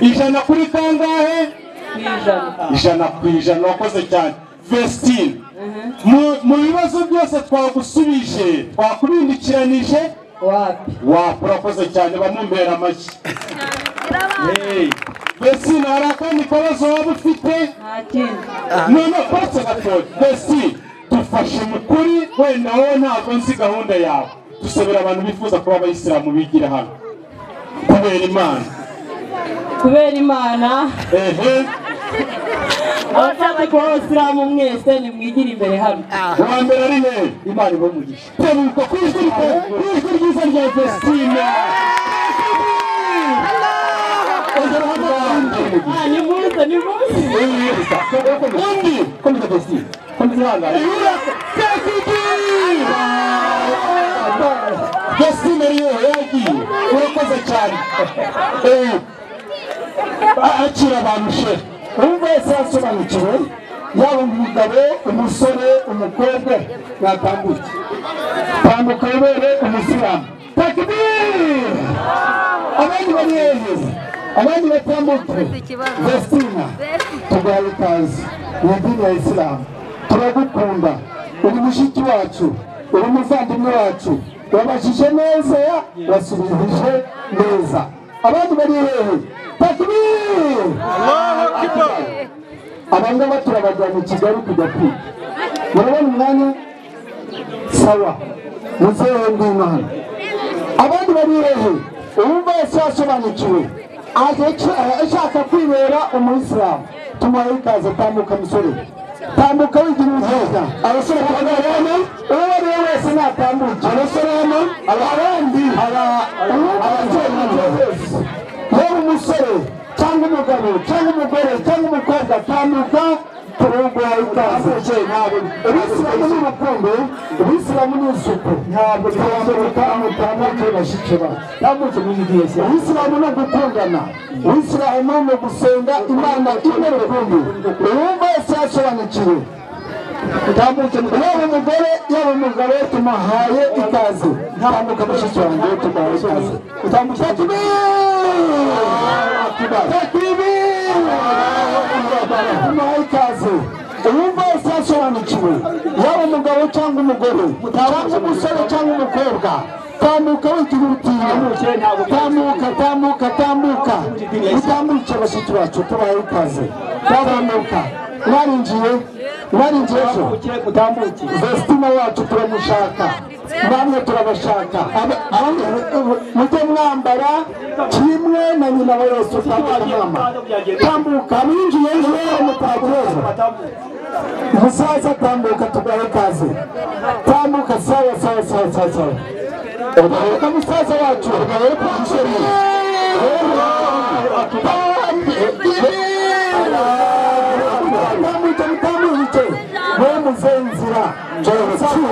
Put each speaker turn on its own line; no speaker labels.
ijana kuri kangahe? Ijana ku ijana. Wakoze cyane Vestine. Mu bibazo byose twagusubije twakubindikiranije
wapi
urakoze cyane bamumbera amashyi. Vestine hari akandi kabazo waba ufite? None kose gatoya Vestine dufashe mukuri wenda wowe ntabwo nzi gahunda yawe dusabira abantu bifuza kuba abayisilamu bigira hano kubera Imana abashaka kuba abasilamu mwese nimwigira imbere hano. Uwa mbere ari he? Imana ibamugisha. Tebuka ku ijwi ryiza rya Vestine. Ni muzi. Komeza Vestine. Komeza hanga. Vestine ariyo yagiye. Urakoze cyane. Akira abantu she. Umva wese yasobanukiwe yaba umugabo umusore umukobwa yatambuka tambuka ubere umusilamu. Takbir! Abandi bari hejuru abandi batambuka. Vestine tugaye ikaze mu dini ya Isilamu turagukunda uri mushiki wacu uri umuvandimwe wacu wabashije neza wasubije neza. Abandi bari hejuru Takbir! Allahu Akbar! Abangaba turabajyana i Kigali kujya kwiga. Murabona umwanya sawa muzehe nd'Imana. Abandi bari hehe umva yasobanukiwe ashaka kwibera umuyisilamu tumuhaye ikaze. Tambuka musore tambuka wigira ubwiza. Abasore bagaragara uwo ari we wese natambuka. Abasore hano abandi yewe umusore cyangwa umugabo cyangwa umugore cyangwa umukobwa tambuka turuguha ikaze. Ubisilamu ni urukundo ubisilamu ni isuku ntabwo twamuka amutambuke bashike bacu tambuke mu gidiyesi. Ubisilamu ni ugukundana ubisilamu ni ugusenga Imana imwe rukumbi. Uwumva wese yasobanukiwe tambuke yaba umugore yaba umugabo tumuhaye ikaze. Tambuka mushiki wanjye tumuhaye ikaze. Utambuke tumuhaye ikaze. Uwumva wese yasobanukiwe yaba umugabo cyangwa umugore cyangwa umusore cyangwa umukobwa tambuka wigira ubutinya. Tambuka utambuke bashiki bacu tubahaye ikaze. Tambuka mwarinjiye ejo Vestine wacu turamushaka namwe turabashaka. Mujye mwambara kimwe na nyina wa Yesu. Tambuka mwinjiye ejo mutagereza musaza tambuka tugahe ikaze. Tambuka sawa udaheruka musaza wacu udaheruka umusheri. Tambuke muzenzi nzira njyewe cyuma